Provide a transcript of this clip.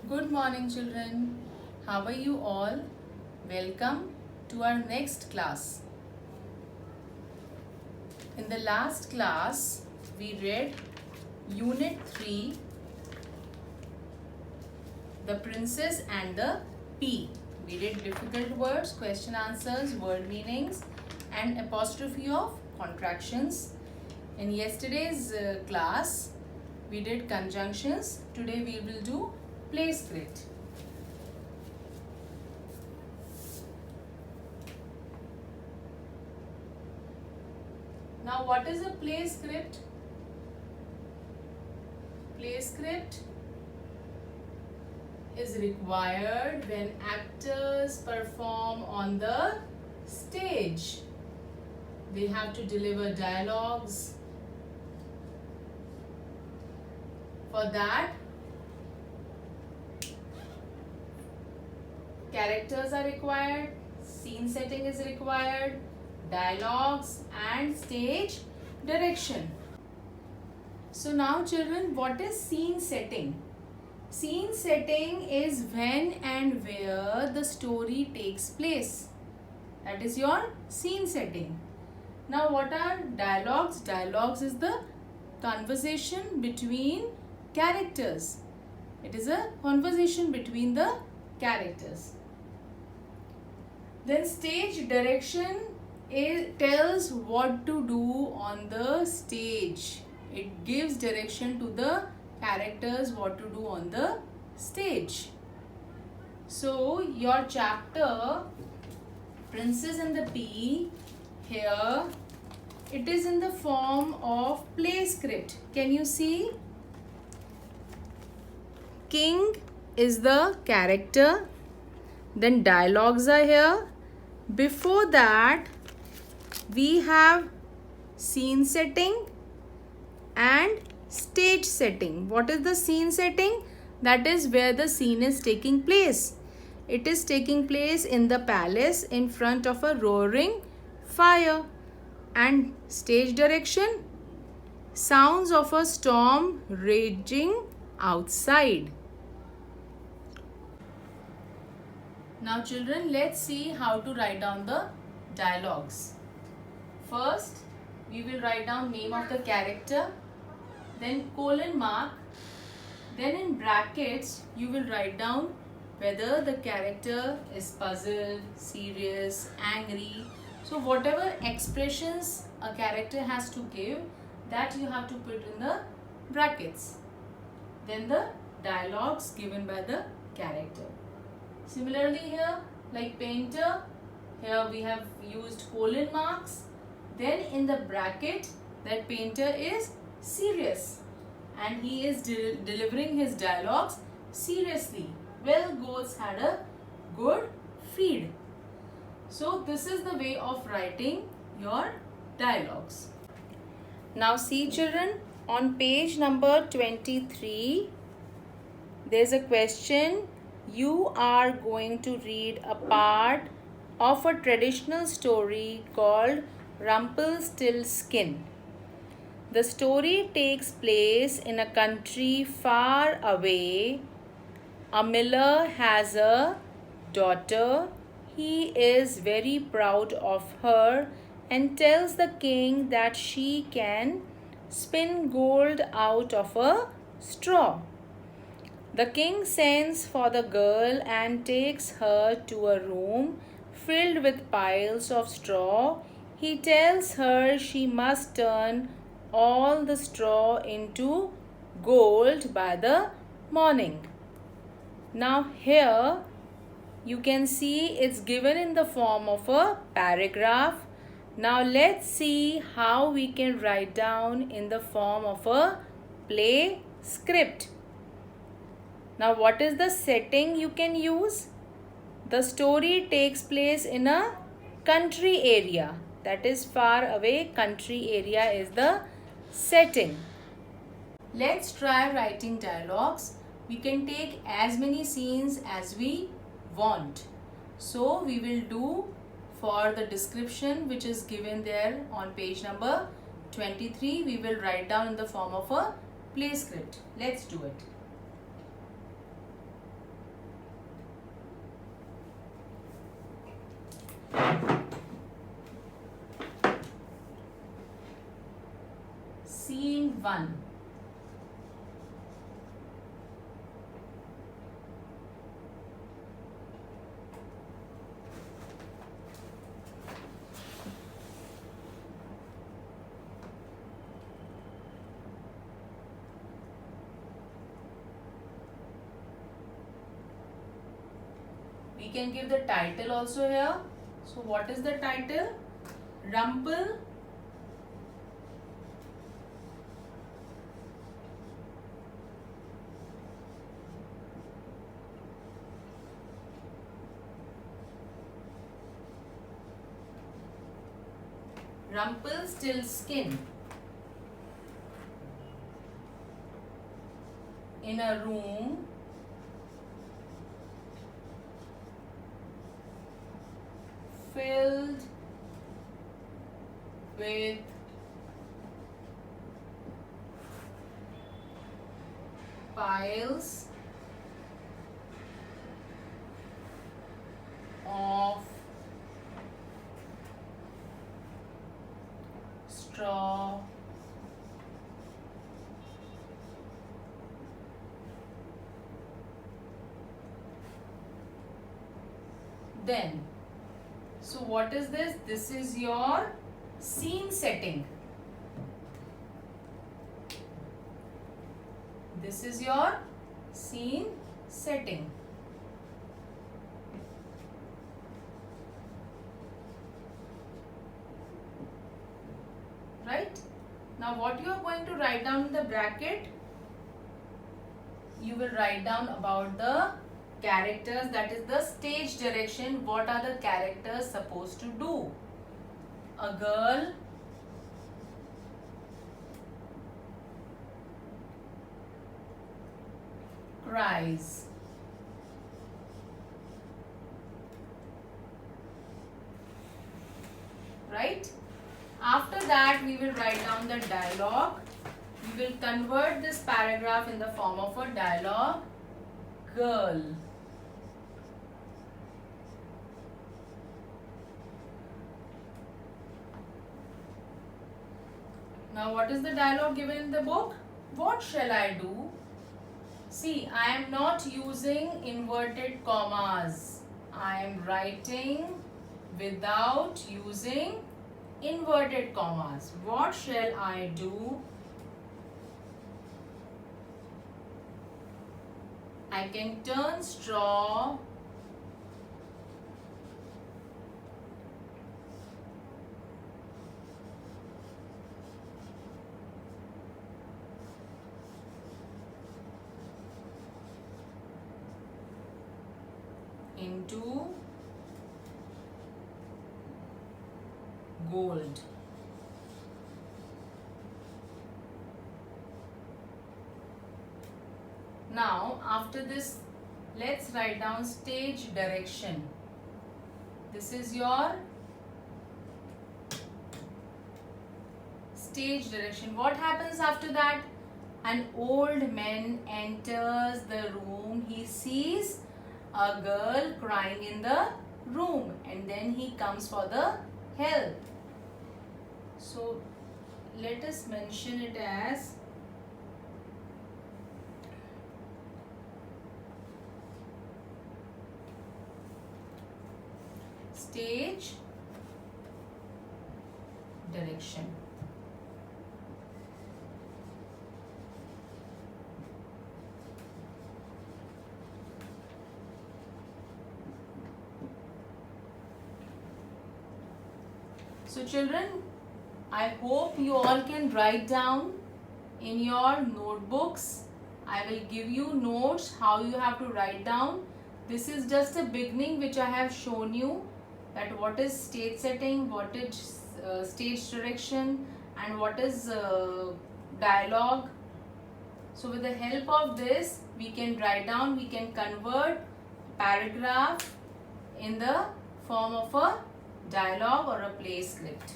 Good morning, children. How are you all? Welcome to our next class. In the last class, we read Unit 3, The Princess and the Pea. We did difficult words, question answers, word meanings, and apostrophe of contractions. In yesterday's class, we did conjunctions. Today we will do place script. Now, what is a play script? Play script is required when actors perform on the stage. They have to deliver dialogues. For that, characters are required, scene setting is required, dialogues and stage direction. So now children, what is scene setting? Scene setting is when and where the story takes place. That is your scene setting. Now what are dialogues? Dialogues is the conversation between characters. It is a conversation between the characters. Then stage direction tells what to do on the stage. It gives direction to the characters what to do on the stage. So your chapter Princess and the Pea, here it is in the form of play script. Can you see? King is the character. Then dialogues are here. Before that, we have scene setting and stage setting. What is the scene setting? That is where the scene is taking place. It is taking place in the palace in front of a roaring fire. And stage direction, sounds of a storm raging outside. Now children, let's see how to write down the dialogues. First, we will write down name of the character, then colon mark, then in brackets you will write down whether the character is puzzled, serious, angry. So whatever expressions a character has to give, that you have to put in the brackets. Then the dialogues given by the character. Similarly here, like painter, here we have used colon marks. Then in the bracket, that painter is serious and he is delivering his dialogues seriously. Well, goats had a good feed. So this is the way of writing your dialogues. Now see children, on page number 23, there is a question. You are going to read a part of a traditional story called Rumpelstiltskin. The story takes place in a country far away. A miller has a daughter. He is very proud of her and tells the king that she can spin gold out of a straw. The king sends for the girl and takes her to a room filled with piles of straw. He tells her she must turn all the straw into gold by the morning. Now here you can see it's given in the form of a paragraph. Now let's see how we can write down in the form of a play script. Now what is the setting you can use? The story takes place in a country area. That is far away. Country area is the setting. Let's try writing dialogues. We can take as many scenes as we want. So we will do for the description which is given there on page number 23. We will write down in the form of a play script. Let's do it. 1. We can give the title also here. So what is the title? Rumple Rumpelstiltskin in a room filled with piles of straw then. So what is this? This is your scene setting. This is your scene setting. Right? Now what you are going to write down in the bracket? You will write down about the characters, that is the stage direction. What are the characters supposed to do? A girl cries. Right? After that, we will write down the dialogue. We will convert this paragraph in the form of a dialogue. Girl Now what is the dialogue given in the book? What shall I do? See, I am not using inverted commas. I am writing without using inverted commas. What shall I do? I can turn straw into gold. Now after this, let's write down stage direction. This is your stage direction. What happens after that? An old man enters the room. He sees a girl crying in the room and then he comes for the help. So let us mention it as stage direction. So children, I hope you all can write down in your notebooks. I will give you notes how you have to write down. This is just a beginning which I have shown you, that what is stage setting, what is stage direction, and what is dialogue. So with the help of this, we can write down, we can convert paragraph in the form of a dialogue or a play script.